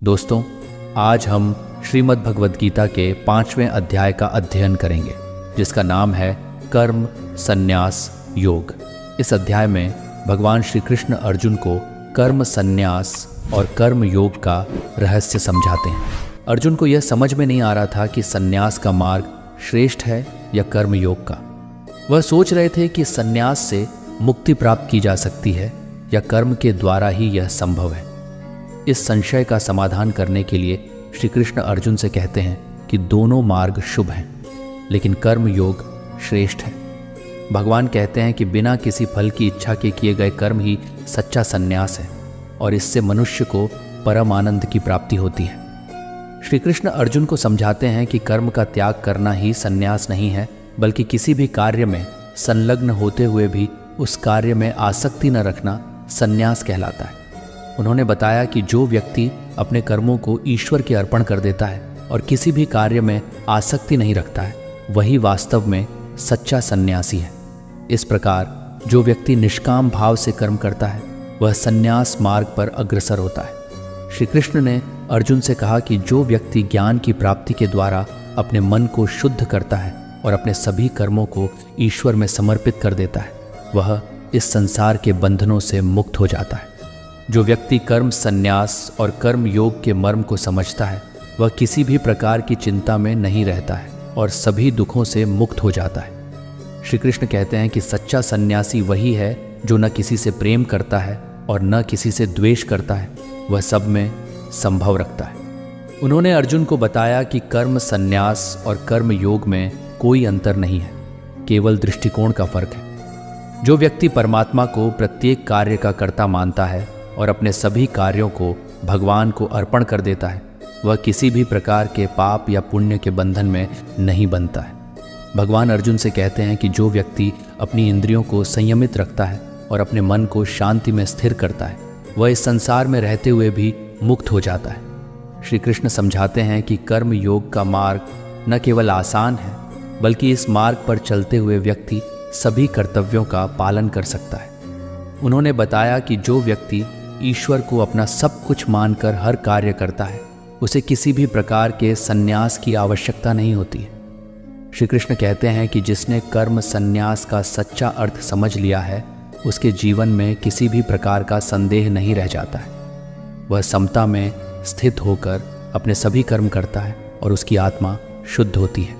दोस्तों, आज हम श्रीमद् भगवद गीता के 5वें अध्याय का अध्ययन करेंगे, जिसका नाम है कर्म संन्यास योग। इस अध्याय में भगवान श्री कृष्ण अर्जुन को कर्म संन्यास और कर्म योग का रहस्य समझाते हैं। अर्जुन को यह समझ में नहीं आ रहा था कि संन्यास का मार्ग श्रेष्ठ है या कर्म योग का। वह सोच रहे थे कि संन्यास से मुक्ति प्राप्त की जा सकती है या कर्म के द्वारा ही यह संभव है। इस संशय का समाधान करने के लिए श्री कृष्ण अर्जुन से कहते हैं कि दोनों मार्ग शुभ हैं, लेकिन कर्म योग श्रेष्ठ है। भगवान कहते हैं कि बिना किसी फल की इच्छा के किए गए कर्म ही सच्चा संन्यास है और इससे मनुष्य को परम आनंद की प्राप्ति होती है। श्री कृष्ण अर्जुन को समझाते हैं कि कर्म का त्याग करना ही संन्यास नहीं है, बल्कि किसी भी कार्य में संलग्न होते हुए भी उस कार्य में आसक्ति न रखना संन्यास कहलाता है। उन्होंने बताया कि जो व्यक्ति अपने कर्मों को ईश्वर के अर्पण कर देता है और किसी भी कार्य में आसक्ति नहीं रखता है, वही वास्तव में सच्चा सन्यासी है। इस प्रकार जो व्यक्ति निष्काम भाव से कर्म करता है, वह सन्यास मार्ग पर अग्रसर होता है। श्री कृष्ण ने अर्जुन से कहा कि जो व्यक्ति ज्ञान की प्राप्ति के द्वारा अपने मन को शुद्ध करता है और अपने सभी कर्मों को ईश्वर में समर्पित कर देता है, वह इस संसार के बंधनों से मुक्त हो जाता है। जो व्यक्ति कर्म संन्यास और कर्म योग के मर्म को समझता है, वह किसी भी प्रकार की चिंता में नहीं रहता है और सभी दुखों से मुक्त हो जाता है। श्री कृष्ण कहते हैं कि सच्चा सन्यासी वही है जो न किसी से प्रेम करता है और न किसी से द्वेष करता है, वह सब में संभव रखता है। उन्होंने अर्जुन को बताया कि कर्म संन्यास और कर्म योग में कोई अंतर नहीं है, केवल दृष्टिकोण का फर्क है। जो व्यक्ति परमात्मा को प्रत्येक कार्य का कर्ता मानता है और अपने सभी कार्यों को भगवान को अर्पण कर देता है, वह किसी भी प्रकार के पाप या पुण्य के बंधन में नहीं बनता है। भगवान अर्जुन से कहते हैं कि जो व्यक्ति अपनी इंद्रियों को संयमित रखता है और अपने मन को शांति में स्थिर करता है, वह इस संसार में रहते हुए भी मुक्त हो जाता है। श्री कृष्ण समझाते हैं कि कर्म योग का मार्ग न केवल आसान है, बल्कि इस मार्ग पर चलते हुए व्यक्ति सभी कर्तव्यों का पालन कर सकता है। उन्होंने बताया कि जो व्यक्ति ईश्वर को अपना सब कुछ मानकर हर कार्य करता है, उसे किसी भी प्रकार के संन्यास की आवश्यकता नहीं होती है। श्री कृष्ण कहते हैं कि जिसने कर्म संन्यास का सच्चा अर्थ समझ लिया है, उसके जीवन में किसी भी प्रकार का संदेह नहीं रह जाता है। वह समता में स्थित होकर अपने सभी कर्म करता है और उसकी आत्मा शुद्ध होती है।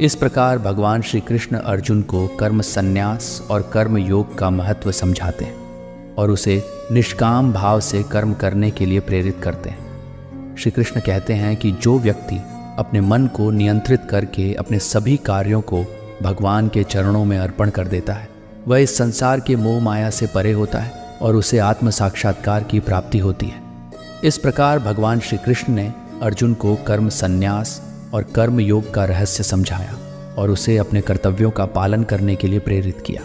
इस प्रकार भगवान श्री कृष्ण अर्जुन को कर्म संन्यास और कर्म योग का महत्व समझाते हैं और उसे निष्काम भाव से कर्म करने के लिए प्रेरित करते हैं। श्री कृष्ण कहते हैं कि जो व्यक्ति अपने मन को नियंत्रित करके अपने सभी कार्यों को भगवान के चरणों में अर्पण कर देता है, वह इस संसार के मोह माया से परे होता है और उसे आत्म साक्षात्कार की प्राप्ति होती है। इस प्रकार भगवान श्री कृष्ण ने अर्जुन को कर्म संन्यास और कर्म योग का रहस्य समझाया और उसे अपने कर्तव्यों का पालन करने के लिए प्रेरित किया।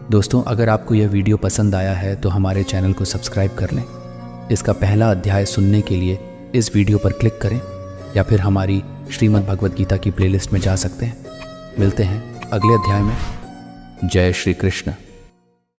दोस्तों, अगर आपको यह वीडियो पसंद आया है तो हमारे चैनल को सब्सक्राइब कर लें। इसका पहला अध्याय सुनने के लिए इस वीडियो पर क्लिक करें या फिर हमारी श्रीमद् भगवद गीता की प्लेलिस्ट में जा सकते हैं। मिलते हैं अगले अध्याय में। जय श्री कृष्ण।